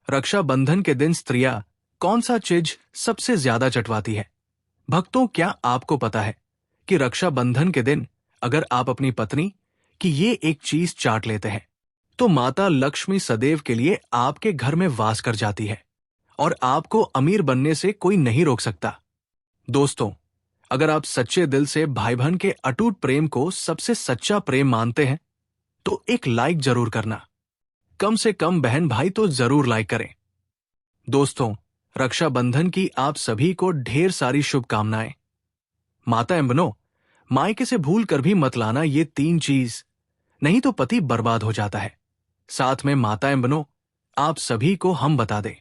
रक्षाबंधन के दिन स्त्रियां कौन सा चीज सबसे ज्यादा चटवाती है? भक्तों, क्या आपको पता है कि रक्षाबंधन के दिन अगर आप अपनी पत्नी की ये एक चीज चाट लेते हैं तो माता लक्ष्मी सदैव के लिए आपके घर में वास कर जाती है और आपको अमीर बनने से कोई नहीं रोक सकता। दोस्तों, अगर आप सच्चे दिल से भाई बहन के अटूट प्रेम को सबसे सच्चा प्रेम मानते हैं तो एक लाइक जरूर करना। कम से कम बहन भाई तो जरूर लाइक करें। दोस्तों, रक्षाबंधन की आप सभी को ढेर सारी शुभकामनाएं। माताएं बनो, मायके से भूल कर भी मत लाना ये 3 चीज, नहीं तो पति बर्बाद हो जाता है। साथ में माताएं बनो, आप सभी को हम बता दें,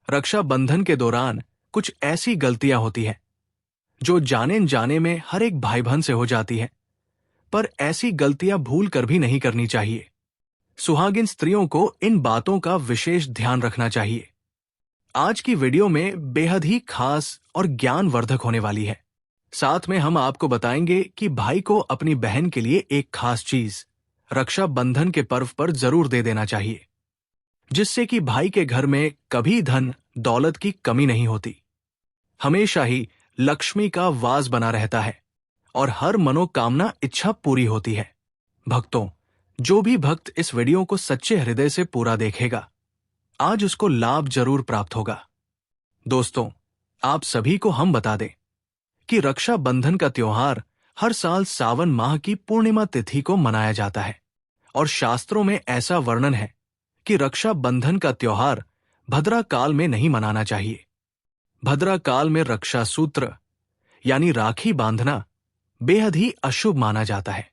रक्षाबंधन के दौरान कुछ ऐसी गलतियां होती हैं जो जाने जाने में हर एक भाई बहन से हो जाती है, पर ऐसी गलतियां भूल कर भी नहीं करनी चाहिए। सुहागिन स्त्रियों को इन बातों का विशेष ध्यान रखना चाहिए। आज की वीडियो में बेहद ही खास और ज्ञानवर्धक होने वाली है। साथ में हम आपको बताएंगे कि भाई को अपनी बहन के लिए एक खास चीज रक्षाबंधन के पर्व पर जरूर दे देना चाहिए, जिससे कि भाई के घर में कभी धन दौलत की कमी नहीं होती, हमेशा ही लक्ष्मी का वास बना रहता है और हर मनोकामना इच्छा पूरी होती है। भक्तों, जो भी भक्त इस वीडियो को सच्चे हृदय से पूरा देखेगा, आज उसको लाभ जरूर प्राप्त होगा। दोस्तों, आप सभी को हम बता दें कि रक्षाबंधन का त्योहार हर साल सावन माह की पूर्णिमा तिथि को मनाया जाता है और शास्त्रों में ऐसा वर्णन है कि रक्षाबंधन का त्योहार भद्रा काल में नहीं मनाना चाहिए। भद्रा काल में रक्षा सूत्र यानी राखी बांधना बेहद ही अशुभ माना जाता है।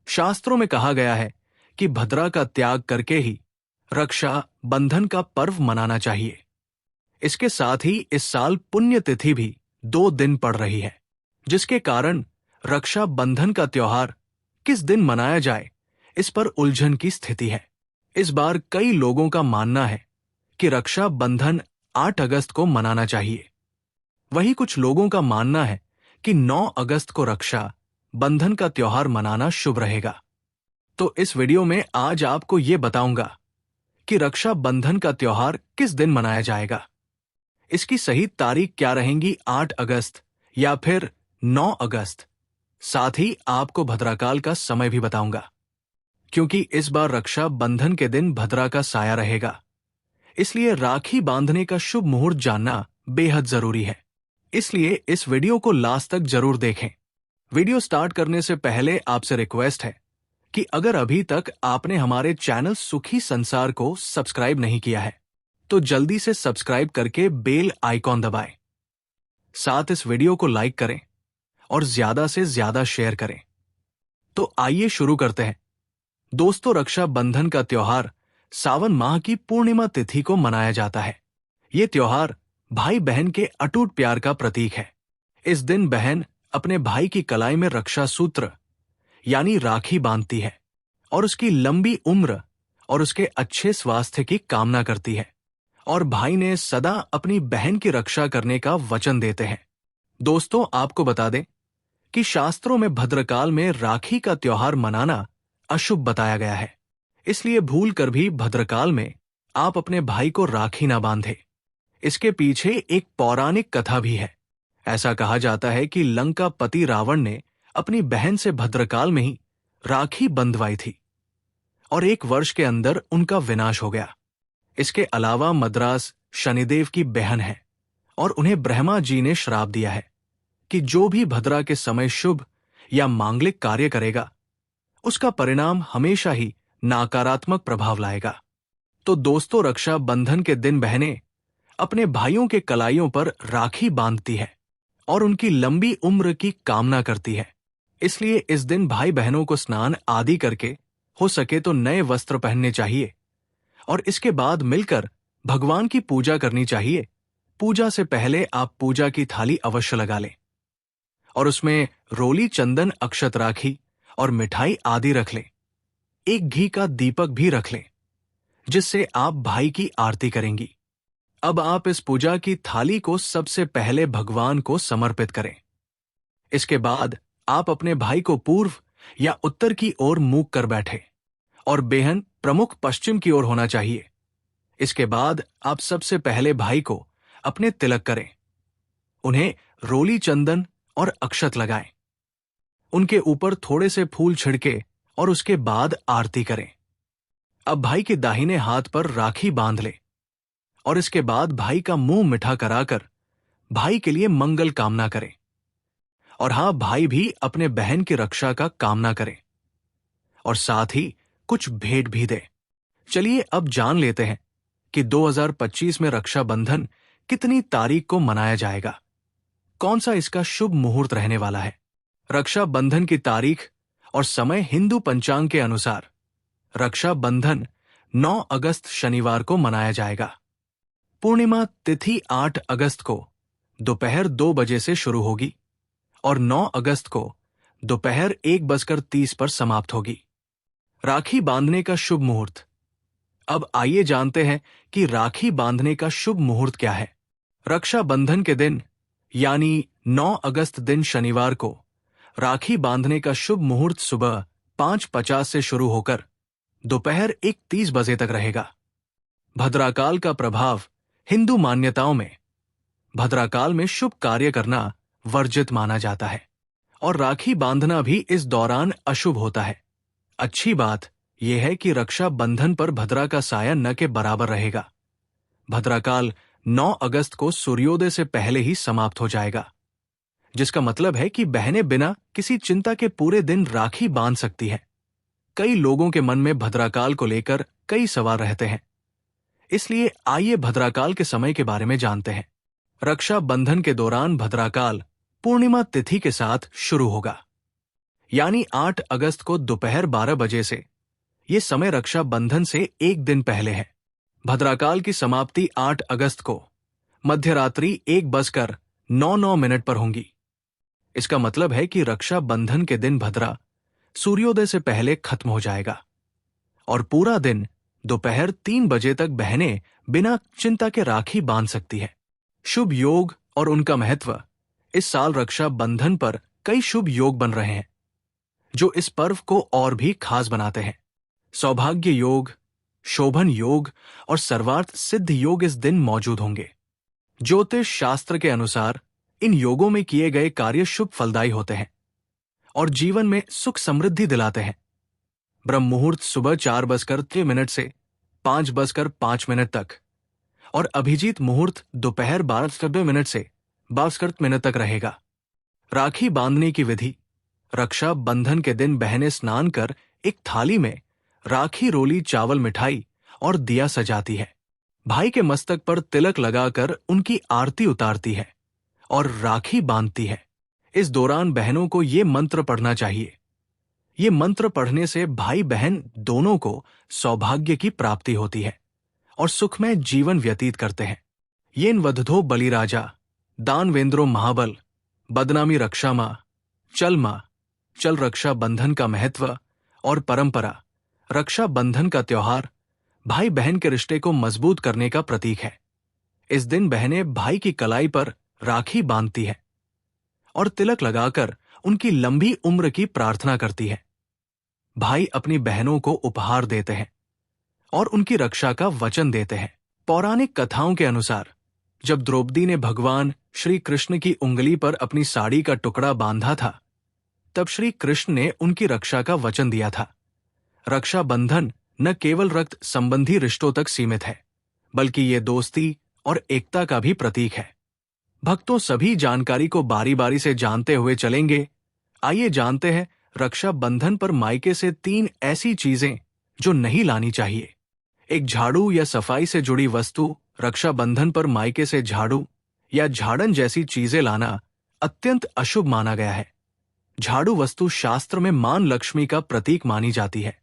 शास्त्रों में कहा गया है कि भद्रा का त्याग करके ही रक्षा बंधन का पर्व मनाना चाहिए। इसके साथ ही इस साल पुण्य तिथि भी 2 दिन पड़ रही है, जिसके कारण रक्षा बंधन का त्योहार किस दिन मनाया जाए, इस पर उलझन की स्थिति है। इस बार कई लोगों का मानना है कि रक्षा बंधन 8 अगस्त को मनाना चाहिए। वहीं कुछ लोगों का मानना है कि 9 अगस्त को रक्षा बंधन का त्योहार मनाना शुभ रहेगा। तो इस वीडियो में आज आपको ये बताऊंगा कि रक्षा बंधन का त्योहार किस दिन मनाया जाएगा, इसकी सही तारीख क्या रहेंगी, 8 अगस्त या फिर 9 अगस्त। साथ ही आपको भद्राकाल का समय भी बताऊंगा, क्योंकि इस बार रक्षा बंधन के दिन भद्रा का साया रहेगा, इसलिए राखी बांधने का शुभ मुहूर्त जानना बेहद जरूरी है। इसलिए इस वीडियो को लास्ट तक जरूर देखें। वीडियो स्टार्ट करने से पहले आपसे रिक्वेस्ट है कि अगर अभी तक आपने हमारे चैनल सुखी संसार को सब्सक्राइब नहीं किया है तो जल्दी से सब्सक्राइब करके बेल आइकॉन दबाएं। साथ इस वीडियो को लाइक करें और ज्यादा से ज्यादा शेयर करें। तो आइए शुरू करते हैं। दोस्तों, रक्षा बंधन का त्योहार सावन माह की पूर्णिमा तिथि को मनाया जाता है। ये त्योहार भाई बहन के अटूट प्यार का प्रतीक है। इस दिन बहन अपने भाई की कलाई में रक्षा सूत्र यानी राखी बांधती है और उसकी लंबी उम्र और उसके अच्छे स्वास्थ्य की कामना करती है, और भाई ने सदा अपनी बहन की रक्षा करने का वचन देते हैं। दोस्तों, आपको बता दें कि शास्त्रों में भद्रकाल में राखी का त्योहार मनाना अशुभ बताया गया है, इसलिए भूल कर भी भद्रकाल में आप अपने भाई को राखी ना बांधे। इसके पीछे एक पौराणिक कथा भी है। ऐसा कहा जाता है कि लंका पति रावण ने अपनी बहन से भद्रकाल में ही राखी बंधवाई थी और 1 वर्ष के अंदर उनका विनाश हो गया। इसके अलावा मद्रास शनिदेव की बहन है और उन्हें ब्रह्मा जी ने श्राप दिया है कि जो भी भद्रा के समय शुभ या मांगलिक कार्य करेगा उसका परिणाम हमेशा ही नकारात्मक प्रभाव लाएगा। तो दोस्तों, रक्षा बंधन के दिन बहनें अपने भाइयों के कलाइयों पर राखी बांधती है और उनकी लंबी उम्र की कामना करती है। इसलिए इस दिन भाई बहनों को स्नान आदि करके हो सके तो नए वस्त्र पहनने चाहिए और इसके बाद मिलकर भगवान की पूजा करनी चाहिए। पूजा से पहले आप पूजा की थाली अवश्य लगा लें और उसमें रोली, चंदन, अक्षत राखी और मिठाई आदि रख लें। एक घी का दीपक भी रख लें, जिससे आप भाई की आरती करेंगी। अब आप इस पूजा की थाली को सबसे पहले भगवान को समर्पित करें। इसके बाद आप अपने भाई को पूर्व या उत्तर की ओर मुख कर बैठे और बेहन प्रमुख पश्चिम की ओर होना चाहिए। इसके बाद आप सबसे पहले भाई को अपने तिलक करें, उन्हें रोली चंदन और अक्षत लगाएं, उनके ऊपर थोड़े से फूल छिड़के और उसके बाद आरती करें। अब भाई के दाहिने हाथ पर राखी बांध ले और इसके बाद भाई का मुंह मीठा कराकर भाई के लिए मंगल कामना करें। और हाँ, भाई भी अपने बहन की रक्षा का कामना करे और साथ ही कुछ भेंट भी दे। चलिए अब जान लेते हैं कि 2025 में रक्षाबंधन कितनी तारीख को मनाया जाएगा, कौन सा इसका शुभ मुहूर्त रहने वाला है। रक्षाबंधन की तारीख और समय हिंदू पंचांग के अनुसार रक्षाबंधन 9 अगस्त शनिवार को मनाया जाएगा। पूर्णिमा तिथि 8 अगस्त को दोपहर 2 बजे से शुरू होगी और 9 अगस्त को दोपहर 1:30 पर समाप्त होगी। राखी बांधने का शुभ मुहूर्त। अब आइए जानते हैं कि राखी बांधने का शुभ मुहूर्त क्या है। रक्षाबंधन के दिन यानी 9 अगस्त दिन शनिवार को राखी बांधने का शुभ मुहूर्त सुबह 5:50 से शुरू होकर दोपहर 1:30 बजे तक रहेगा। भद्राकाल का प्रभाव। हिंदू मान्यताओं में भद्राकाल में शुभ कार्य करना वर्जित माना जाता है और राखी बांधना भी इस दौरान अशुभ होता है। अच्छी बात यह है कि रक्षा बंधन पर भद्रा का साया न के बराबर रहेगा। भद्राकाल 9 अगस्त को सूर्योदय से पहले ही समाप्त हो जाएगा, जिसका मतलब है कि बहनें बिना किसी चिंता के पूरे दिन राखी बांध सकती हैं। कई लोगों के मन में भद्राकाल को लेकर कई सवाल रहते हैं, इसलिए आइए भद्राकाल के समय के बारे में जानते हैं। रक्षा बंधन के दौरान भद्राकाल पूर्णिमा तिथि के साथ शुरू होगा, यानी 8 अगस्त को दोपहर 12 बजे से। यह समय रक्षा बंधन से एक दिन पहले है। भद्राकाल की समाप्ति 8 अगस्त को मध्यरात्रि 1:09 पर होंगी। इसका मतलब है कि रक्षा बंधन के दिन भद्रा सूर्योदय से पहले खत्म हो जाएगा और पूरा दिन दोपहर 3 बजे तक बहनें बिना चिंता के राखी बांध सकती है। शुभ योग और उनका महत्व। इस साल रक्षा बंधन पर कई शुभ योग बन रहे हैं, जो इस पर्व को और भी खास बनाते हैं। सौभाग्य योग, शोभन योग और सर्वार्थ सिद्ध योग इस दिन मौजूद होंगे। ज्योतिष शास्त्र के अनुसार इन योगों में किए गए कार्य शुभ फलदायी होते हैं और जीवन में सुख समृद्धि दिलाते हैं। ब्रह्म मुहूर्त सुबह 4:03 से 5:05 तक और अभिजीत मुहूर्त दोपहर 12:10 से 12:10 तक रहेगा। राखी बांधने की विधि। रक्षा बंधन के दिन बहनें स्नान कर एक थाली में राखी, रोली, चावल, मिठाई और दिया सजाती है। भाई के मस्तक पर तिलक लगाकर उनकी आरती उतारती है और राखी बांधती है। इस दौरान बहनों को ये मंत्र पढ़ना चाहिए। ये मंत्र पढ़ने से भाई बहन दोनों को सौभाग्य की प्राप्ति होती है और सुखमय जीवन व्यतीत करते हैं। येन वधधो बलिराजा, दानवेंद्रो महाबल, बदनामी रक्षा मां, चल रक्षा बंधन का महत्व और परंपरा। रक्षा बंधन का त्योहार भाई बहन के रिश्ते को मजबूत करने का प्रतीक है। इस दिन बहनें भाई की कलाई पर राखी बांधती है और तिलक लगाकर उनकी लंबी उम्र की प्रार्थना करती है। भाई अपनी बहनों को उपहार देते हैं और उनकी रक्षा का वचन देते हैं। पौराणिक कथाओं के अनुसार जब द्रौपदी ने भगवान श्री कृष्ण की उंगली पर अपनी साड़ी का टुकड़ा बांधा था, तब श्री कृष्ण ने उनकी रक्षा का वचन दिया था। रक्षा बंधन न केवल रक्त संबंधी रिश्तों तक सीमित है, बल्कि ये दोस्ती और एकता का भी प्रतीक है। भक्तों, सभी जानकारी को बारी बारी से जानते हुए चलेंगे। आइए जानते हैं रक्षा बंधन पर मायके से 3 ऐसी चीजें जो नहीं लानी चाहिए। एक झाड़ू या सफाई से जुड़ी वस्तु। रक्षा बंधन पर मायके से झाड़ू या झाड़न जैसी चीजें लाना अत्यंत अशुभ माना गया है। झाड़ू वस्तु शास्त्र में मां लक्ष्मी का प्रतीक मानी जाती है।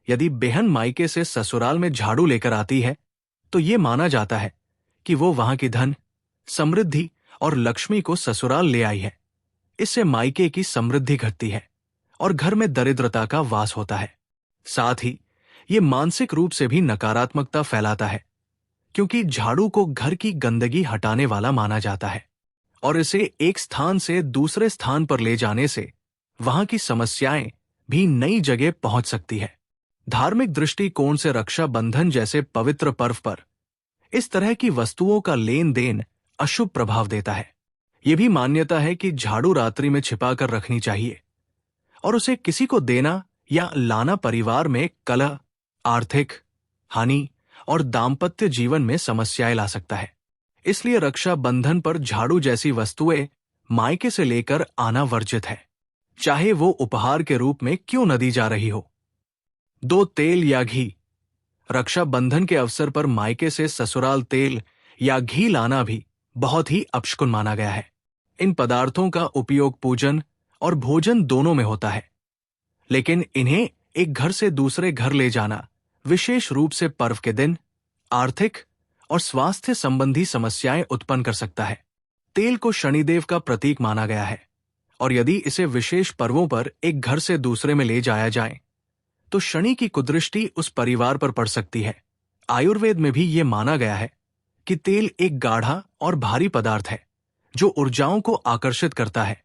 यदि बेहन मायके से ससुराल में झाड़ू लेकर आती है, तो ये माना जाता है कि वो वहां की धन, समृद्धि और लक्ष्मी को ससुराल ले आई है। इससे मायके की समृद्धि घटती है और घर में दरिद्रता का वास होता है। साथ ही ये मानसिक रूप से भी नकारात्मकता फैलाता है, क्योंकि झाड़ू को घर की गंदगी हटाने वाला माना जाता है और इसे एक स्थान से दूसरे स्थान पर ले जाने से वहां की समस्याएं भी नई जगह पहुंच सकती है। धार्मिक दृष्टिकोण से रक्षाबंधन जैसे पवित्र पर्व पर इस तरह की वस्तुओं का लेन देन अशुभ प्रभाव देता है। यह भी मान्यता है कि झाड़ू रात्रि में छिपाकर रखनी चाहिए और उसे किसी को देना या लाना परिवार में कलह, आर्थिक हानि और दाम्पत्य जीवन में समस्याएं ला सकता है। इसलिए रक्षाबंधन पर झाड़ू जैसी वस्तुएं मायके से लेकर आना वर्जित है, चाहे वो उपहार के रूप में क्यों न दी जा रही हो। 2. तेल या घी। रक्षाबंधन के अवसर पर मायके से ससुराल तेल या घी लाना भी बहुत ही अपशकुन माना गया है। इन पदार्थों का उपयोग पूजन और भोजन दोनों में होता है, लेकिन इन्हें एक घर से दूसरे घर ले जाना विशेष रूप से पर्व के दिन आर्थिक और स्वास्थ्य संबंधी समस्याएं उत्पन्न कर सकता है। तेल को शनिदेव का प्रतीक माना गया है और यदि इसे विशेष पर्वों पर एक घर से दूसरे में ले जाया जाए तो शनि की कुदृष्टि उस परिवार पर पड़ सकती है। आयुर्वेद में भी ये माना गया है कि तेल एक गाढ़ा और भारी पदार्थ है जो ऊर्जाओं को आकर्षित करता है।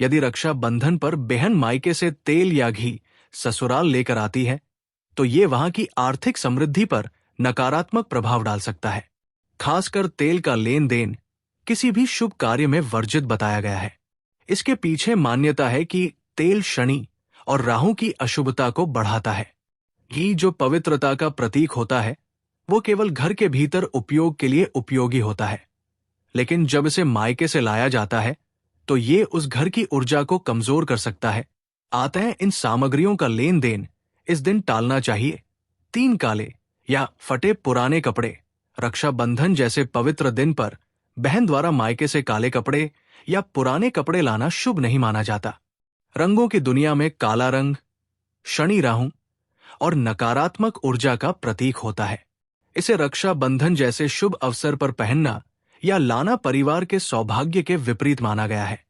यदि रक्षाबंधन पर बहन मायके से तेल या घी ससुराल लेकर आती है तो ये वहां की आर्थिक समृद्धि पर नकारात्मक प्रभाव डाल सकता है। खासकर तेल का लेन देन किसी भी शुभ कार्य में वर्जित बताया गया है। इसके पीछे मान्यता है कि तेल शनि और राहु की अशुभता को बढ़ाता है। घी जो पवित्रता का प्रतीक होता है वो केवल घर के भीतर उपयोग के लिए उपयोगी होता है, लेकिन जब इसे मायके से लाया जाता है तो ये उस घर की ऊर्जा को कमजोर कर सकता है। अतः इन सामग्रियों का लेन देन इस दिन टालना चाहिए। 3. काले या फटे पुराने कपड़े। रक्षाबंधन जैसे पवित्र दिन पर बहन द्वारा मायके से काले कपड़े या पुराने कपड़े लाना शुभ नहीं माना जाता। रंगों की दुनिया में काला रंग शनि, राहु और नकारात्मक ऊर्जा का प्रतीक होता है। इसे रक्षाबंधन जैसे शुभ अवसर पर पहनना या लाना परिवार के सौभाग्य के विपरीत माना गया है।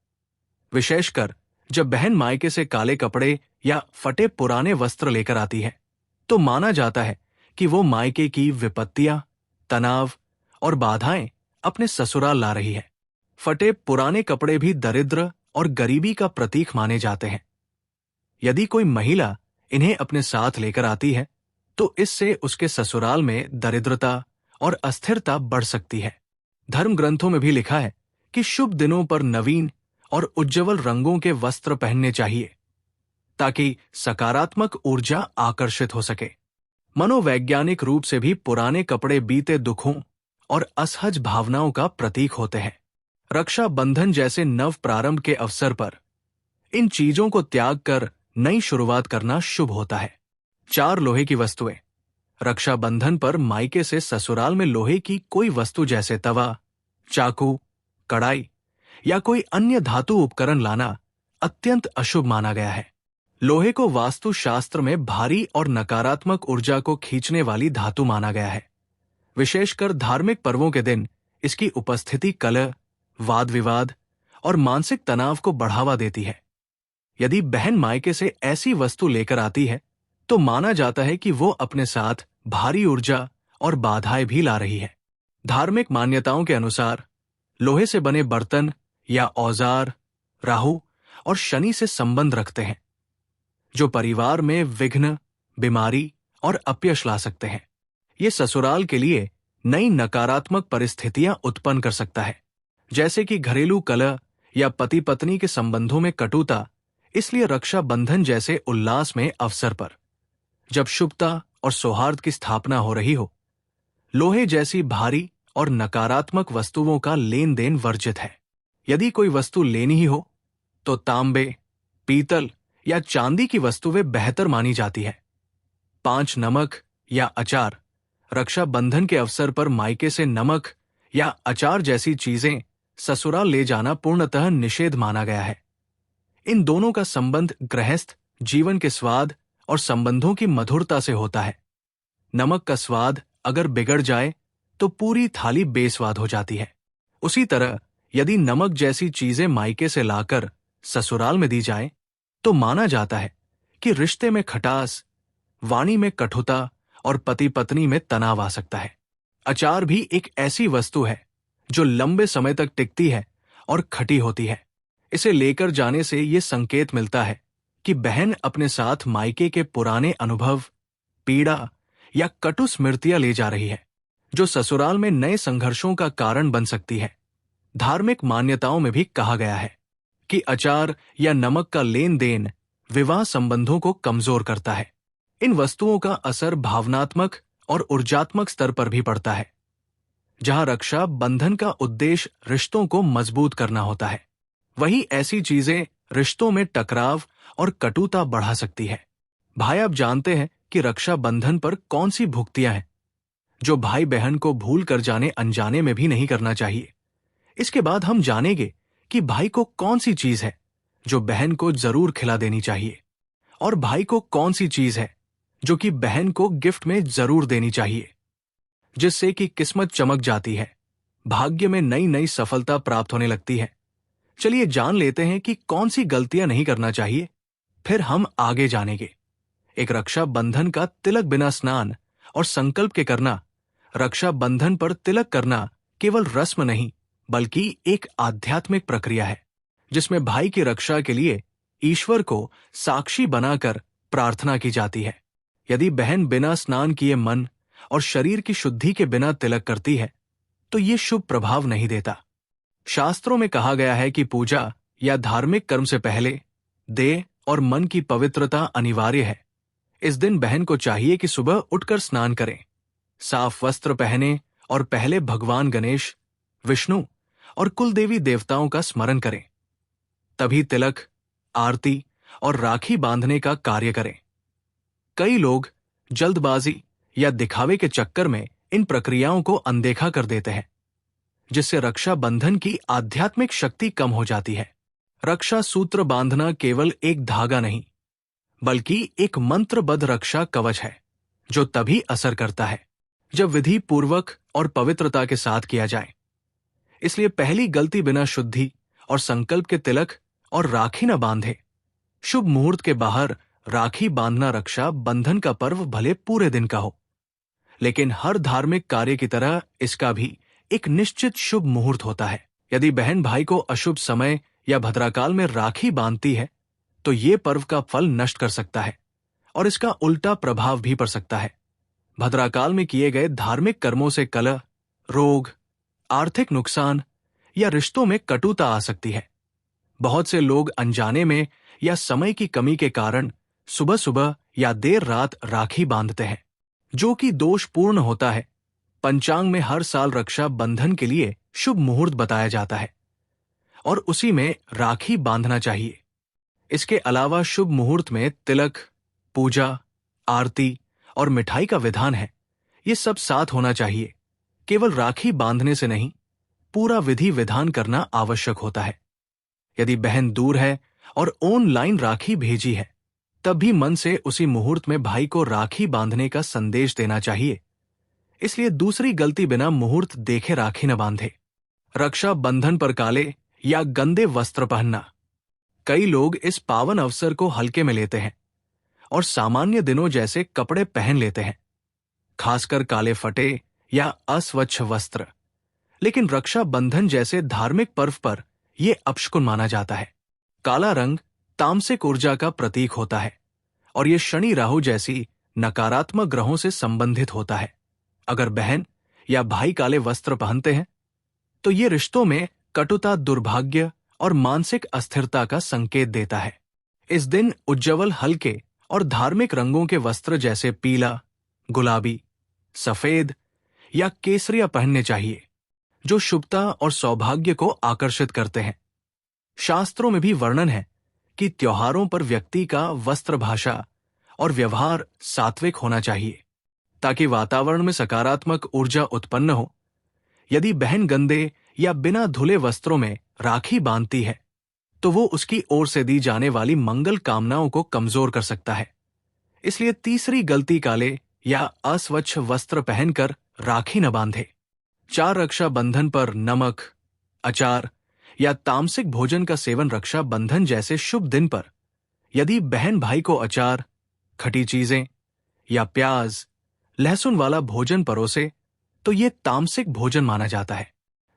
विशेषकर जब बहन मायके से काले कपड़े या फटे पुराने वस्त्र लेकर आती है तो माना जाता है कि वो मायके की विपत्तियां, तनाव और बाधाएं अपने ससुराल ला रही है। फटे पुराने कपड़े भी दरिद्र और गरीबी का प्रतीक माने जाते हैं। यदि कोई महिला इन्हें अपने साथ लेकर आती है तो इससे उसके ससुराल में दरिद्रता और अस्थिरता बढ़ सकती है। धर्म ग्रंथों में भी लिखा है कि शुभ दिनों पर नवीन और उज्ज्वल रंगों के वस्त्र पहनने चाहिए ताकि सकारात्मक ऊर्जा आकर्षित हो सके। मनोवैज्ञानिक रूप से भी पुराने कपड़े बीते दुखों और असहज भावनाओं का प्रतीक होते हैं। रक्षाबंधन जैसे नव प्रारंभ के अवसर पर इन चीजों को त्याग कर नई शुरुआत करना शुभ होता है। 4. लोहे की वस्तुएं। रक्षाबंधन पर मायके से ससुराल में लोहे की कोई वस्तु जैसे तवा, चाकू, कढ़ाई या कोई अन्य धातु उपकरण लाना अत्यंत अशुभ माना गया है। लोहे को वास्तु शास्त्र में भारी और नकारात्मक ऊर्जा को खींचने वाली धातु माना गया है। विशेषकर धार्मिक पर्वों के दिन इसकी उपस्थिति कलह, वाद विवाद और मानसिक तनाव को बढ़ावा देती है। यदि बहन मायके से ऐसी वस्तु लेकर आती है तो माना जाता है कि वो अपने साथ भारी ऊर्जा और बाधाएं भी ला रही है। धार्मिक मान्यताओं के अनुसार लोहे से बने बर्तन या औजार राहु और शनि से संबंध रखते हैं, जो परिवार में विघ्न, बीमारी और अपयश ला सकते हैं। ये ससुराल के लिए नई नकारात्मक परिस्थितियां उत्पन्न कर सकता है, जैसे कि घरेलू कलह या पति पत्नी के संबंधों में कटुता। इसलिए रक्षाबंधन जैसे उल्लास में अवसर पर, जब शुभता और सौहार्द की स्थापना हो रही हो, लोहे जैसी भारी और नकारात्मक वस्तुओं का लेन देन वर्जित है। यदि कोई वस्तु लेनी ही हो तो तांबे, पीतल या चांदी की वस्तुएं बेहतर मानी जाती है। 5. नमक या अचार। रक्षाबंधन के अवसर पर मायके से नमक या अचार जैसी चीजें ससुराल ले जाना पूर्णतः निषेध माना गया है। इन दोनों का संबंध गृहस्थ जीवन के स्वाद और संबंधों की मधुरता से होता है। नमक का स्वाद अगर बिगड़ जाए तो पूरी थाली बेस्वाद हो जाती है। उसी तरह यदि नमक जैसी चीजें मायके से लाकर ससुराल में दी जाए तो माना जाता है कि रिश्ते में खटास, वाणी में कटुता और पति पत्नी में तनाव आ सकता है। अचार भी एक ऐसी वस्तु है जो लंबे समय तक टिकती है और खटी होती है। इसे लेकर जाने से ये संकेत मिलता है कि बहन अपने साथ मायके के पुराने अनुभव, पीड़ा या कटु स्मृतियां ले जा रही है, जो ससुराल में नए संघर्षों का कारण बन सकती है। धार्मिक मान्यताओं में भी कहा गया है कि अचार या नमक का लेन देन विवाह संबंधों को कमजोर करता है। इन वस्तुओं का असर भावनात्मक और ऊर्जात्मक स्तर पर भी पड़ता है। जहां रक्षा बंधन का उद्देश्य रिश्तों को मजबूत करना होता है, वहीं ऐसी चीजें रिश्तों में टकराव और कटुता बढ़ा सकती है। भाई, आप जानते हैं कि रक्षा बंधन पर कौन सी भुगतियां हैं जो भाई बहन को भूल कर जाने अनजाने में भी नहीं करना चाहिए। इसके बाद हम जानेंगे कि भाई को कौन सी चीज है जो बहन को जरूर खिला देनी चाहिए, और भाई को कौन सी चीज है जो कि बहन को गिफ्ट में जरूर देनी चाहिए, जिससे कि किस्मत चमक जाती है, भाग्य में नई नई सफलता प्राप्त होने लगती है। चलिए जान लेते हैं कि कौन सी गलतियां नहीं करना चाहिए, फिर हम आगे जानेंगे। एक रक्षा बंधन का तिलक बिना स्नान और संकल्प के करना। रक्षा बंधन पर तिलक करना केवल रस्म नहीं, बल्कि एक आध्यात्मिक प्रक्रिया है, जिसमें भाई की रक्षा के लिए ईश्वर को साक्षी बनाकर प्रार्थना की जाती है। यदि बहन बिना स्नान किए मन और शरीर की शुद्धि के बिना तिलक करती है, तो ये शुभ प्रभाव नहीं देता। शास्त्रों में कहा गया है कि पूजा या धार्मिक कर्म से पहले देह और मन की पवित्रता अनिवार्य है। इस दिन बहन को चाहिए कि सुबह उठकर स्नान करें, साफ वस्त्र पहने और पहले भगवान गणेश, विष्णु और कुलदेवी देवताओं का स्मरण करें। तभी तिलक, आरती और राखी बांधने का कार्य करें। कई लोग जल्दबाजी या दिखावे के चक्कर में इन प्रक्रियाओं को अनदेखा कर देते हैं, जिससे रक्षा बंधन की आध्यात्मिक शक्ति कम हो जाती है। रक्षा सूत्र बांधना केवल एक धागा नहीं, बल्कि एक मंत्रबद्ध रक्षा कवच है, जो तभी असर करता है जब विधि पूर्वक और पवित्रता के साथ किया जाए। इसलिए पहली गलती बिना शुद्धि और संकल्प के तिलक और राखी न बांधे। शुभ मुहूर्त के बाहर राखी बांधना रक्षा बंधन का पर्व भले पूरे दिन का हो, लेकिन हर धार्मिक कार्य की तरह इसका भी एक निश्चित शुभ मुहूर्त होता है। यदि बहन भाई को अशुभ समय या भद्राकाल में राखी बांधती है, तो ये पर्व का फल नष्ट कर सकता है और इसका उल्टा प्रभाव भी पड़ सकता है। भद्राकाल में किए गए धार्मिक कर्मों से कलह, रोग, आर्थिक नुकसान या रिश्तों में कटुता आ सकती है। बहुत से लोग अनजाने में या समय की कमी के कारण सुबह सुबह या देर रात राखी बांधते हैं, जो कि दोषपूर्ण होता है। पंचांग में हर साल रक्षा बंधन के लिए शुभ मुहूर्त बताया जाता है और उसी में राखी बांधना चाहिए। इसके अलावा शुभ मुहूर्त में तिलक, पूजा, आरती और मिठाई का विधान है। ये सब साथ होना चाहिए। केवल राखी बांधने से नहीं, पूरा विधि विधान करना आवश्यक होता है। यदि बहन दूर है और ऑनलाइन राखी भेजी है, तब भी मन से उसी मुहूर्त में भाई को राखी बांधने का संदेश देना चाहिए। इसलिए दूसरी गलती बिना मुहूर्त देखे राखी न बांधे। रक्षा बंधन पर काले या गंदे वस्त्र पहनना। कई लोग इस पावन अवसर को हल्के में लेते हैं और सामान्य दिनों जैसे कपड़े पहन लेते हैं, खासकर काले फटे या अस्वच्छ वस्त्र। लेकिन रक्षा बंधन जैसे धार्मिक पर्व पर यह अपशकुन माना जाता है। काला रंग तामसिक ऊर्जा का प्रतीक होता है और ये शनि राहु जैसी नकारात्मक ग्रहों से संबंधित होता है। अगर बहन या भाई काले वस्त्र पहनते हैं, तो ये रिश्तों में कटुता, दुर्भाग्य और मानसिक अस्थिरता का संकेत देता है। इस दिन उज्ज्वल हल्के और धार्मिक रंगों के वस्त्र जैसे पीला, गुलाबी, सफेद या केसरिया पहनने चाहिए, जो शुभता और सौभाग्य को आकर्षित करते हैं। शास्त्रों में भी वर्णन है कि त्योहारों पर व्यक्ति का वस्त्र भाषा और व्यवहार सात्विक होना चाहिए, ताकि वातावरण में सकारात्मक ऊर्जा उत्पन्न हो। यदि बहन गंदे या बिना धुले वस्त्रों में राखी बांधती है, तो वो उसकी ओर से दी जाने वाली मंगल कामनाओं को कमजोर कर सकता है। इसलिए तीसरी गलती काले या अस्वच्छ वस्त्र पहनकर राखी न बांधे। 4 रक्षा बंधन पर नमक, अचार या तामसिक भोजन का सेवन रक्षा बंधन जैसे शुभ दिन पर यदि बहन भाई को अचार, खटी चीजें या प्याज, लहसुन वाला भोजन परोसे, तो ये तामसिक भोजन माना जाता है,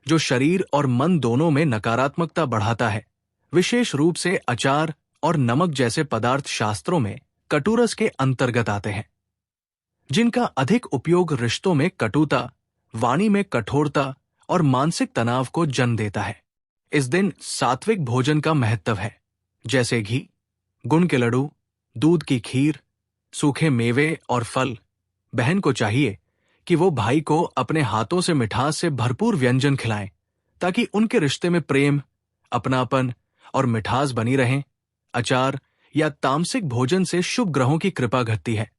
जो शरीर और मन दोनों में नकारात्मकता बढ़ाता है। विशेष रूप से अचार और नमक जैसे पदार्थ शास्त्रों में कटुरस के अंतर्गत आते हैं। जिनका अधिक उपयोग रिश्तों में कटुता, वाणी में कठोरता और मानसिक तनाव को जन्म देता है। इस दिन सात्विक भोजन का महत्व है, जैसे घी, गुड़ के लड्डू, दूध की खीर, सूखे मेवे और फल। बहन को चाहिए कि वो भाई को अपने हाथों से मिठास से भरपूर व्यंजन खिलाएं, ताकि उनके रिश्ते में प्रेम, अपनापन और मिठास बनी रहें। अचार या तामसिक भोजन से शुभ ग्रहों की कृपा घटती है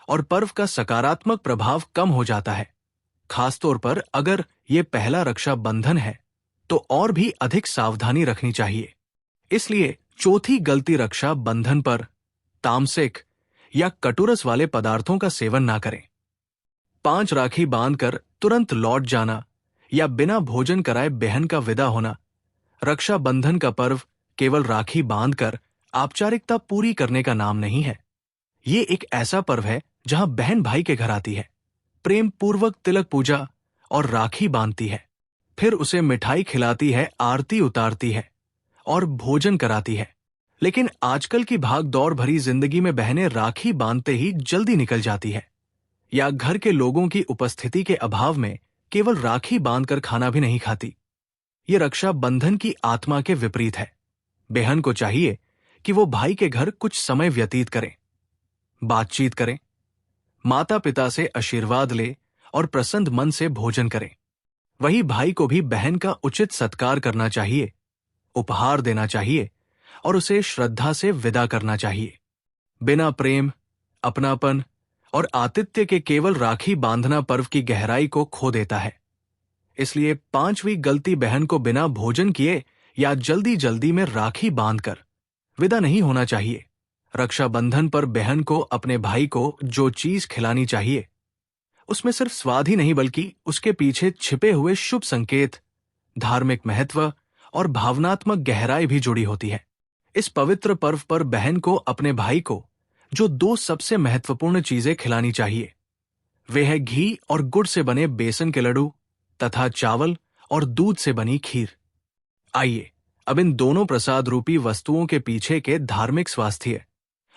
और पर्व का सकारात्मक प्रभाव कम हो जाता है। खासतौर पर अगर ये पहला रक्षा बंधन है तो और भी अधिक सावधानी रखनी चाहिए। इसलिए चौथी गलती, रक्षा बंधन पर तामसिक या कटुरस वाले पदार्थों का सेवन ना करें। 5 राखी बांधकर तुरंत लौट जाना या बिना भोजन कराए बहन का विदा होना। रक्षा बंधन का पर्व केवल राखी बांधकर औपचारिकता पूरी करने का नाम नहीं है। ये एक ऐसा पर्व है जहां बहन भाई के घर आती है, प्रेम पूर्वक तिलक पूजा और राखी बांधती है, फिर उसे मिठाई खिलाती है, आरती उतारती है और भोजन कराती है। लेकिन आजकल की भाग दौड़ भरी जिंदगी में बहनें राखी बांधते ही जल्दी निकल जाती है या घर के लोगों की उपस्थिति के अभाव में केवल राखी बांधकर खाना भी नहीं खाती। ये रक्षा बंधन की आत्मा के विपरीत है। बहन को चाहिए कि वो भाई के घर कुछ समय व्यतीत करें, बातचीत करें, माता पिता से आशीर्वाद ले और प्रसन्न मन से भोजन करें। वही भाई को भी बहन का उचित सत्कार करना चाहिए, उपहार देना चाहिए और उसे श्रद्धा से विदा करना चाहिए। बिना प्रेम, अपनापन और आतिथ्य के केवल राखी बांधना पर्व की गहराई को खो देता है। इसलिए 5वीं गलती, बहन को बिना भोजन किए या जल्दी जल्दी में राखी बांधकर विदा नहीं होना चाहिए। रक्षाबंधन पर बहन को अपने भाई को जो चीज खिलानी चाहिए, उसमें सिर्फ स्वाद ही नहीं बल्कि उसके पीछे छिपे हुए शुभ संकेत, धार्मिक महत्व और भावनात्मक गहराई भी जुड़ी होती है। इस पवित्र पर्व पर बहन को अपने भाई को जो 2 सबसे महत्वपूर्ण चीजें खिलानी चाहिए, वे है घी और गुड़ से बने बेसन के लड्डू तथा चावल और दूध से बनी खीर। आइए अब इन दोनों प्रसाद रूपी वस्तुओं के पीछे के धार्मिक, स्वास्थ्य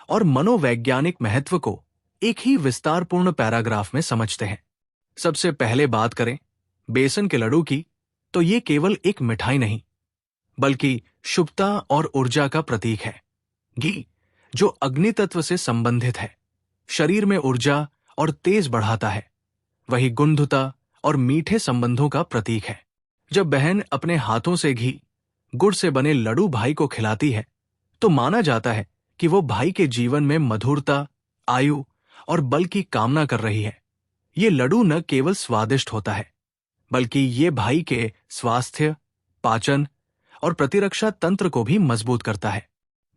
और मनोवैज्ञानिक महत्व को एक ही विस्तारपूर्ण पैराग्राफ में समझते हैं। सबसे पहले बात करें बेसन के लड्डू की, तो ये केवल एक मिठाई नहीं बल्कि शुभता और ऊर्जा का प्रतीक है। घी जो अग्नि तत्व से संबंधित है, शरीर में ऊर्जा और तेज बढ़ाता है। वही गुणधुता और मीठे संबंधों का प्रतीक है। जब बहन अपने हाथों से घी गुड़ से बने लड्डू भाई को खिलाती है तो माना जाता है कि वो भाई के जीवन में मधुरता, आयु और बल की कामना कर रही है। ये लड्डू न केवल स्वादिष्ट होता है बल्कि ये भाई के स्वास्थ्य, पाचन और प्रतिरक्षा तंत्र को भी मजबूत करता है।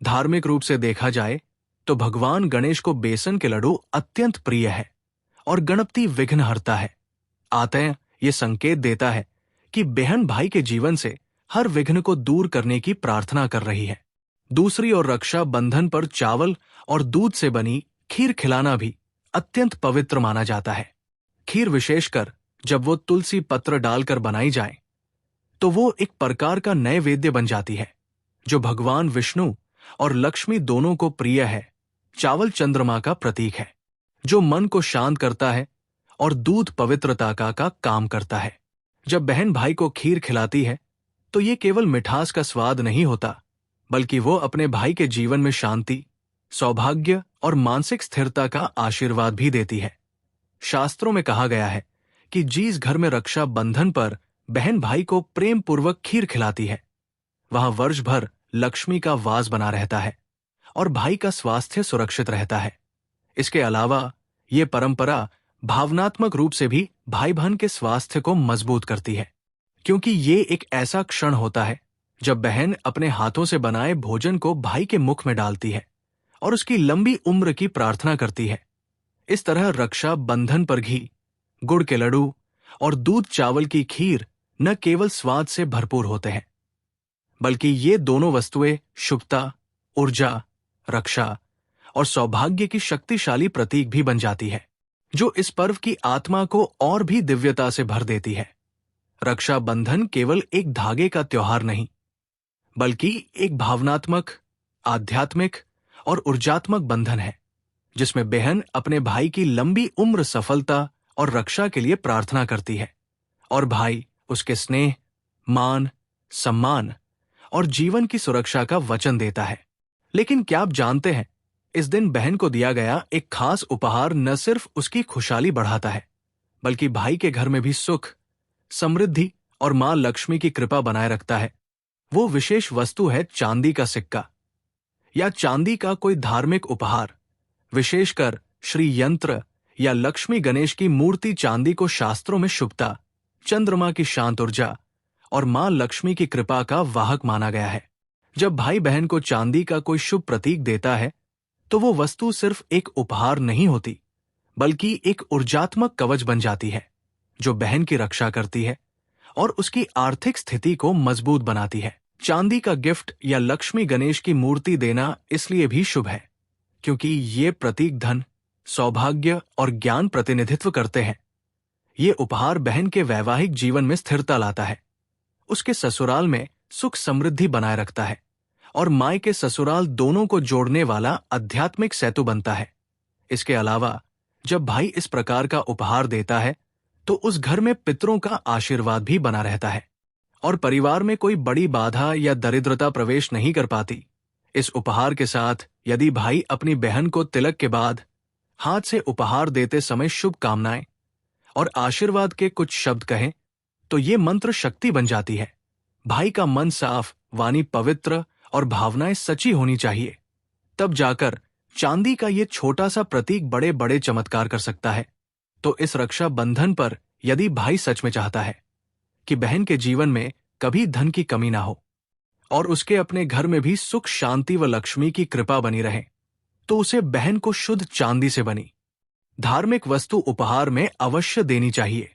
धार्मिक रूप से देखा जाए तो भगवान गणेश को बेसन के लड्डू अत्यंत प्रिय है और गणपति विघ्नहर्ता है। अतः ये संकेत देता है कि बहन भाई के जीवन से हर विघ्न को दूर करने की प्रार्थना कर रही है। दूसरी ओर रक्षा बंधन पर चावल और दूध से बनी खीर खिलाना भी अत्यंत पवित्र माना जाता है। खीर विशेषकर जब वो तुलसी पत्र डालकर बनाई जाए तो वो एक प्रकार का नैवेद्य बन जाती है जो भगवान विष्णु और लक्ष्मी दोनों को प्रिय है। चावल चंद्रमा का प्रतीक है जो मन को शांत करता है और दूध पवित्रता का काम करता है। जब बहन भाई को खीर खिलाती है तो ये केवल मिठास का स्वाद नहीं होता बल्कि वो अपने भाई के जीवन में शांति, सौभाग्य और मानसिक स्थिरता का आशीर्वाद भी देती है। शास्त्रों में कहा गया है कि जिस घर में रक्षा बंधन पर बहन भाई को प्रेम पूर्वक खीर खिलाती है वहां वर्ष भर लक्ष्मी का वास बना रहता है और भाई का स्वास्थ्य सुरक्षित रहता है। इसके अलावा ये परंपरा भावनात्मक रूप से भी भाई बहन के स्वास्थ्य को मजबूत करती है, क्योंकि ये एक ऐसा क्षण होता है जब बहन अपने हाथों से बनाए भोजन को भाई के मुख में डालती है और उसकी लंबी उम्र की प्रार्थना करती है। इस तरह रक्षा बंधन पर घी, गुड़ के लड्डू और दूध चावल की खीर न केवल स्वाद से भरपूर होते हैं बल्कि ये दोनों वस्तुएं शुभता, ऊर्जा, रक्षा और सौभाग्य की शक्तिशाली प्रतीक भी बन जाती है, जो इस पर्व की आत्मा को और भी दिव्यता से भर देती है। रक्षा बंधन केवल एक धागे का त्योहार नहीं बल्कि एक भावनात्मक, आध्यात्मिक और ऊर्जात्मक बंधन है जिसमें बहन अपने भाई की लंबी उम्र, सफलता और रक्षा के लिए प्रार्थना करती है और भाई उसके स्नेह, मान, सम्मान और जीवन की सुरक्षा का वचन देता है। लेकिन क्या आप जानते हैं, इस दिन बहन को दिया गया एक खास उपहार न सिर्फ उसकी खुशहाली बढ़ाता है, बल्कि भाई के घर में भी सुख, समृद्धि और मां लक्ष्मी की कृपा बनाए रखता है। वो विशेष वस्तु है चांदी का सिक्का या चांदी का कोई धार्मिक उपहार। विशेषकर श्री यंत्र या लक्ष्मी गणेश की मूर्ति चांदी को शास्त्रों में शुभता, चंद्रमा की शांत ऊर्जा और मां लक्ष्मी की कृपा का वाहक माना गया है। जब भाई बहन को चांदी का कोई शुभ प्रतीक देता है, तो वो वस्तु सिर्फ एक उपहार नहीं होती, बल्कि एक ऊर्जात्मक कवच बन जाती है, जो बहन की रक्षा करती है और उसकी आर्थिक स्थिति को मजबूत बनाती है। चांदी का गिफ्ट या लक्ष्मी गणेश की मूर्ति देना इसलिए भी शुभ है, क्योंकि ये प्रतीक धन, सौभाग्य और ज्ञान प्रतिनिधित्व करते हैं। ये उपहार बहन के वैवाहिक जीवन में स्थिरता लाता है, उसके ससुराल में सुख समृद्धि बनाए रखता है और मायके ससुराल दोनों को जोड़ने वाला आध्यात्मिक सेतु बनता है। इसके अलावा जब भाई इस प्रकार का उपहार देता है, तो उस घर में पितरों का आशीर्वाद भी बना रहता है और परिवार में कोई बड़ी बाधा या दरिद्रता प्रवेश नहीं कर पाती। इस उपहार के साथ यदि भाई अपनी बहन को तिलक के बाद हाथ से उपहार देते समय शुभकामनाएं और आशीर्वाद के कुछ शब्द कहें, तो ये मंत्र शक्ति बन जाती है। भाई का मन साफ, वाणी पवित्र और भावनाएं सच्ची होनी चाहिए। तब जाकर चांदी का ये छोटा सा प्रतीक बड़े बड़े चमत्कार कर सकता है। तो इस रक्षा बंधन पर यदि भाई सच में चाहता है कि बहन के जीवन में कभी धन की कमी ना हो और उसके अपने घर में भी सुख, शांति व लक्ष्मी की कृपा बनी रहे, तो उसे बहन को शुद्ध चांदी से बनी धार्मिक वस्तु उपहार में अवश्य देनी चाहिए।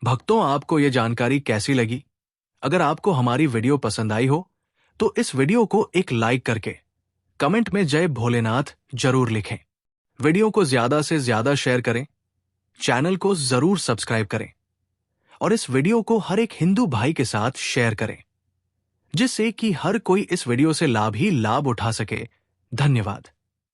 भक्तों, आपको यह जानकारी कैसी लगी? अगर आपको हमारी वीडियो पसंद आई हो, तो इस वीडियो को एक लाइक करके कमेंट में जय भोलेनाथ जरूर लिखें। वीडियो को ज्यादा से ज्यादा शेयर करें, चैनल को जरूर सब्सक्राइब करें और इस वीडियो को हर एक हिंदू भाई के साथ शेयर करें, जिससे कि हर कोई इस वीडियो से लाभ ही लाभ उठा सके। धन्यवाद।